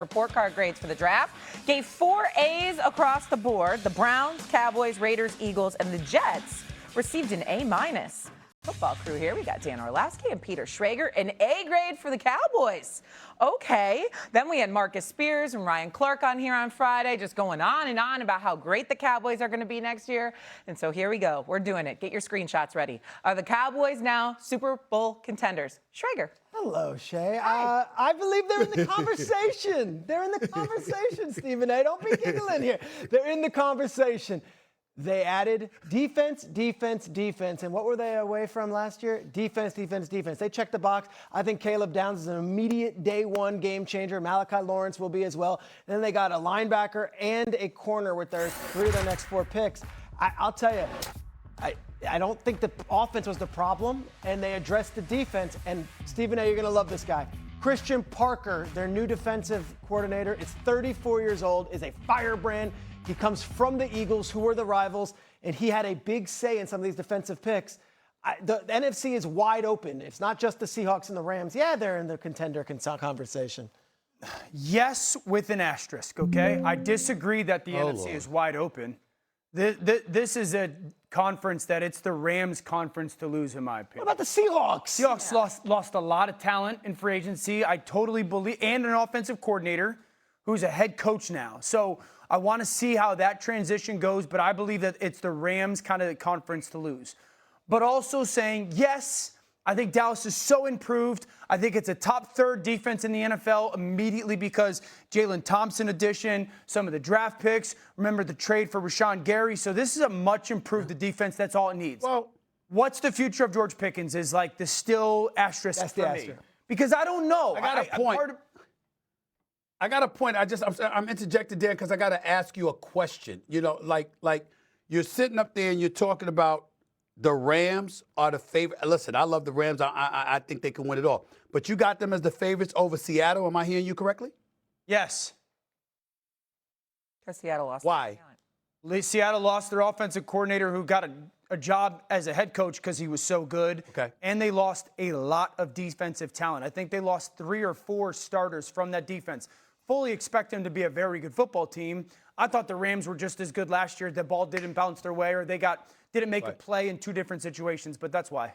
Report card grades for the draft gave 4 A's across the board. The Browns, Cowboys, Raiders, Eagles, and the Jets received an A-. Football crew here. We got Dan Orlovsky and Peter Schrager. An A grade for the Cowboys. Okay. Then we had Marcus Spears and Ryan Clark on here on Friday, just going on and on about how great the Cowboys are going to be next year. And so here we go. We're doing it. Get your screenshots ready. Are the Cowboys now Super Bowl contenders? Schrager. Hello, Shay. I believe they're in the conversation. They're in the conversation, Stephen A. Don't be giggling here. They're in the conversation. They added defense, defense, defense. And what were they away from last year? Defense, defense, defense. They checked the box. I think Caleb Downs is an immediate day one game changer. Malachi Lawrence will be as well. And then they got a linebacker and a corner with their 3 of their next 4 picks. I'll tell you, I don't think the offense was the problem, and they addressed the defense. And Stephen A., you're going to love this guy. Christian Parker, their new defensive coordinator, is 34 years old, is a firebrand. He comes from the Eagles, who were the rivals, and he had a big say in some of these defensive picks. The NFC is wide open. It's not just the Seahawks and the Rams. Yeah, they're in the contender conversation. Yes, with an asterisk, okay? I disagree that the NFC is wide open. This is a conference that it's the Rams conference to lose, in my opinion. What about the Seahawks? Seahawks lost a lot of talent in free agency. I totally believe, and an offensive coordinator who's a head coach now. So I want to see how that transition goes, but I believe that it's the Rams kind of the conference to lose. But also saying, yes, I think Dallas is so improved. I think it's a top 3rd defense in the NFL immediately because Jalen Thompson addition, some of the draft picks. Remember the trade for Rashawn Gary. So this is a much improved defense. That's all it needs. Well, what's the future of George Pickens is like the still asterisk that's for the me. asterisk. Because I don't know. I got a point. I got a point. I'm interjected there because I got to ask you a question. You know, like you're sitting up there and you're talking about the Rams are the favorite. Listen, I love the Rams. I think they can win it all. But you got them as the favorites over Seattle. Am I hearing you correctly? Yes. Because Seattle lost. Why? Seattle lost their offensive coordinator who got a job as a head coach because he was so good. Okay. And they lost a lot of defensive talent. I think they lost 3 or 4 starters from that defense. Fully expect them to be a very good football team. I thought the Rams were just as good last year. The ball didn't bounce their way or they didn't make a play in 2 different situations, but that's why.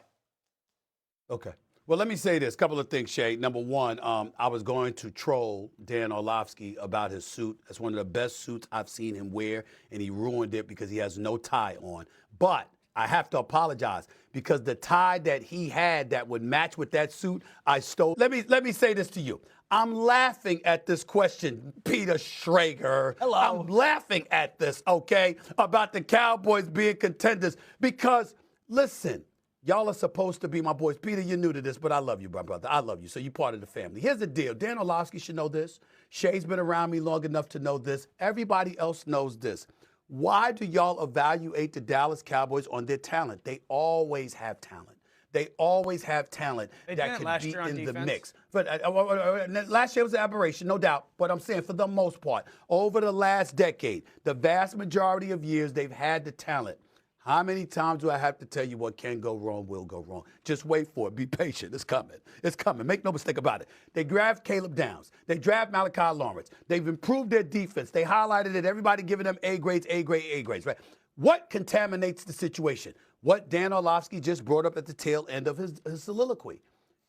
Okay. Well, let me say this. Couple of things, Shay. Number one, I was going to troll Dan Orlovsky about his suit. That's one of the best suits I've seen him wear, and he ruined it because he has no tie on. But I have to apologize because the tie that he had that would match with that suit, I stole. Let me say this to you. I'm laughing at this question, Peter Schrager. Hello. I'm laughing at this, okay, about the Cowboys being contenders because, listen, y'all are supposed to be my boys. Peter, you're new to this, but I love you, my brother. I love you, so you're part of the family. Here's the deal. Dan Orlovsky should know this. Shay's been around me long enough to know this. Everybody else knows this. Why do y'all evaluate the Dallas Cowboys on their talent? They always have talent. They always have talent that could be in the mix. But last year was an aberration, no doubt. But I'm saying for the most part, over the last decade, the vast majority of years, they've had the talent. How many times do I have to tell you what can go wrong will go wrong? Just wait for it. Be patient. It's coming. It's coming. Make no mistake about it. They draft Caleb Downs. They draft Malachi Lawrence. They've improved their defense. They highlighted it. Everybody giving them A grades, A grades, right? What contaminates the situation? What Dan Orlovsky just brought up at the tail end of his soliloquy.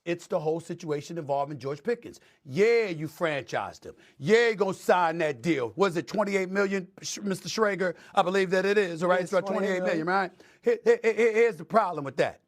It's the whole situation involving George Pickens. Yeah, you franchised him. Yeah, you're going to sign that deal. Was it $28 million, Mr. Schrager? I believe that it is, all right? It's about $28 million, right? Here's the problem with that.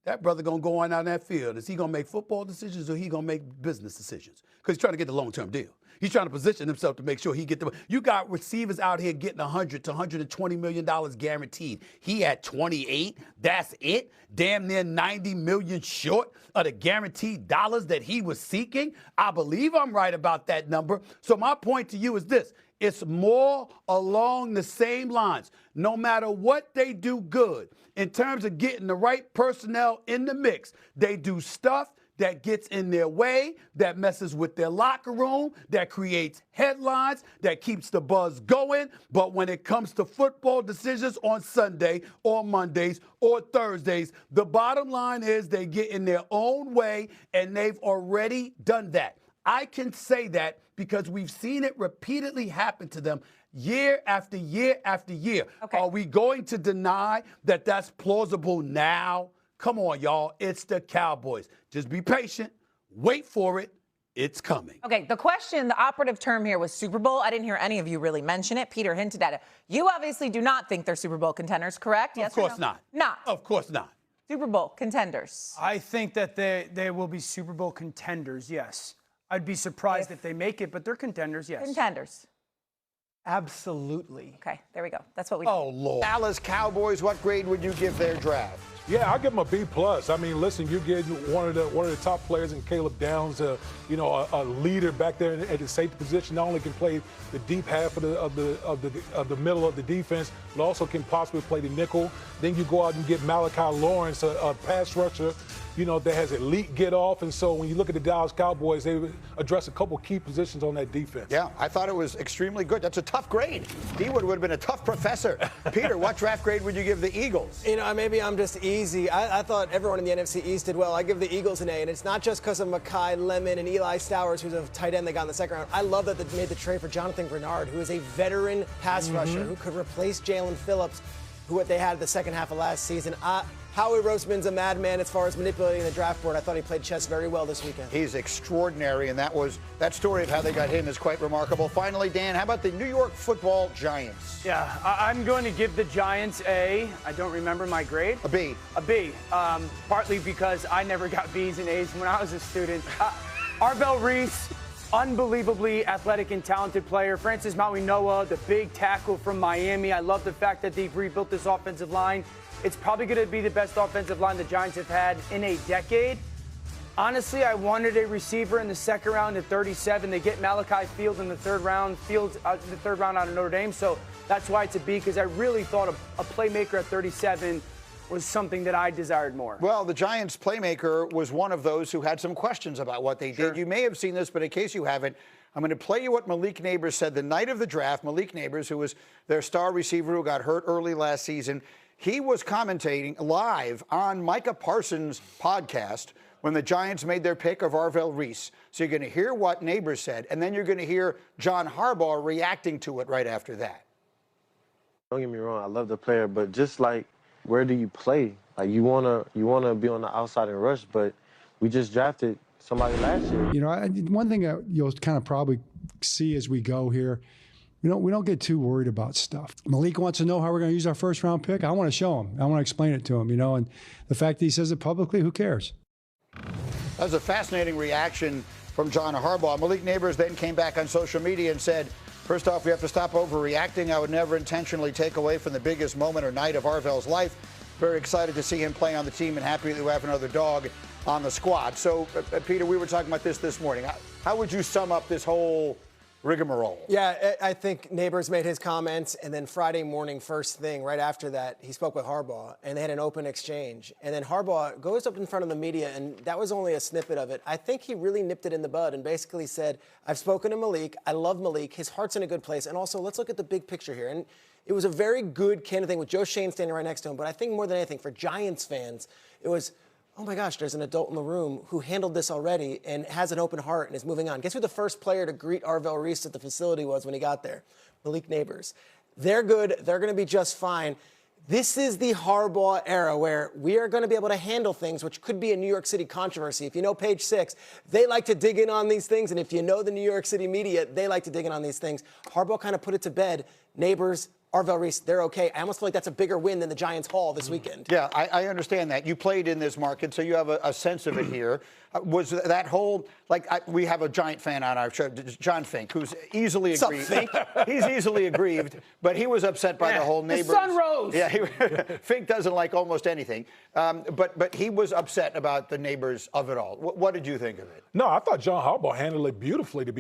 That brother going to go on out in that field. Is he going to make football decisions or he going to make business decisions? Because he's trying to get the long-term deal. He's trying to position himself to make sure he get the. You got receivers out here getting $100 to $120 million guaranteed. He at 28. That's it. Damn near 90 million short of the guaranteed dollars that he was seeking. I believe I'm right about that number. So my point to you is this. It's more along the same lines. No matter what they do good in terms of getting the right personnel in the mix, they do stuff that gets in their way, that messes with their locker room, that creates headlines, that keeps the buzz going. But when it comes to football decisions on Sunday or Mondays or Thursdays, the bottom line is they get in their own way, and they've already done that. I can say that because we've seen it repeatedly happen to them year after year after year. Okay. Are we going to deny that that's plausible now? Come on, y'all. It's the Cowboys. Just be patient. Wait for it. It's coming. Okay, the question, the operative term here was Super Bowl. I didn't hear any of you really mention it. Peter hinted at it. You obviously do not think they're Super Bowl contenders, correct? Yes Of course or no? not. Not. Of course not. Super Bowl contenders. I think that they will be Super Bowl contenders, yes. I'd be surprised if they make it, but they're contenders, yes. Contenders. Absolutely. Okay, there we go. That's what we Oh, Lord. Dallas Cowboys, what grade would you give their draft? Yeah, I'll give him a B+. I mean, listen, you're getting one of the top players in Caleb Downs, a leader back there at the safety position. Not only can play the deep half of the middle of the defense, but also can possibly play the nickel. Then you go out and get Malachi Lawrence, a pass rusher, that has elite get off. And so when you look at the Dallas Cowboys, they address a couple key positions on that defense. Yeah, I thought it was extremely good. That's a tough grade. D-Wood would have been a tough professor. Peter, what draft grade would you give the Eagles? Maybe I'm just easy. I thought everyone in the NFC East did well. I give the Eagles an A, and it's not just because of Mekhi Lemon and Eli Stowers, who's a tight end they got in the second round. I love that they made the trade for Jonathan Grenard, who is a veteran pass rusher who could replace Jalen Phillips, who they had the second half of last season. Howie Roseman's a madman as far as manipulating the draft board. I thought he played chess very well this weekend. He's extraordinary, and that story of how they got him is quite remarkable. Finally, Dan, how about the New York Football Giants? Yeah, I'm going to give the Giants I don't remember my grade. A B. A B, partly because I never got B's and A's when I was a student. Arvell Reese, unbelievably athletic and talented player. Francis Mauigoa, the big tackle from Miami. I love the fact that they've rebuilt this offensive line. It's probably going to be the best offensive line the Giants have had in a decade. Honestly, I wanted a receiver in the second round at 37. They get Malachi Fields in the third round. Fields the third round out of Notre Dame. So that's why it's a B, because I really thought a playmaker at 37 was something that I desired more. Well, the Giants' playmaker was one of those who had some questions about what they did. You may have seen this, but in case you haven't, I'm going to play you what Malik Neighbors said the night of the draft. Malik Neighbors, who was their star receiver who got hurt early last season, he was commentating live on Micah Parsons' podcast when the Giants made their pick of Arvell Reese. So you're going to hear what Neighbors said, and then you're going to hear John Harbaugh reacting to it right after that. Don't get me wrong, I love the player, but just like, where do you play? Like, you wanna be on the outside and rush, but we just drafted somebody last year. One thing that you'll kind of probably see as we go here, we don't get too worried about stuff. Malik wants to know how we're going to use our first-round pick. I want to show him. I want to explain it to him, and the fact that he says it publicly, who cares? That was a fascinating reaction from John Harbaugh. Malik Neighbors then came back on social media and said, first off, we have to stop overreacting. I would never intentionally take away from the biggest moment or night of Arvell's life. Very excited to see him play on the team and happy that we have another dog on the squad. So, Peter, we were talking about this morning. How would you sum up this whole rigmarole? Yeah, I think Neighbors made his comments, and then Friday morning, first thing, right after that, he spoke with Harbaugh, and they had an open exchange. And then Harbaugh goes up in front of the media, and that was only a snippet of it. I think he really nipped it in the bud and basically said, I've spoken to Malik. I love Malik. His heart's in a good place. And also, let's look at the big picture here. And it was a very good, candid thing with Joe Shane standing right next to him. But I think more than anything, for Giants fans, it was, oh my gosh, there's an adult in the room who handled this already and has an open heart and is moving on. Guess who the first player to greet Arvell Reese at the facility was when he got there? Malik Neighbors. They're good. They're going to be just fine. This is the Harbaugh era where we are going to be able to handle things, which could be a New York City controversy. If you know Page 6, they like to dig in on these things. And if you know the New York City media, they like to dig in on these things. Harbaugh kind of put it to bed. Neighbors, Arvell Reese, they're okay. I almost feel like that's a bigger win than the Giants haul this weekend. Yeah, I understand that. You played in this market, so you have a sense of it here. Was that whole, we have a Giant fan on our show, John Fink, who's easily aggrieved. Fink? He's easily aggrieved, but he was upset by the whole Neighbors. The sun rose. Yeah, Fink doesn't like almost anything. But he was upset about the Neighbors of it all. What did you think of it? No, I thought John Harbaugh handled it beautifully, to be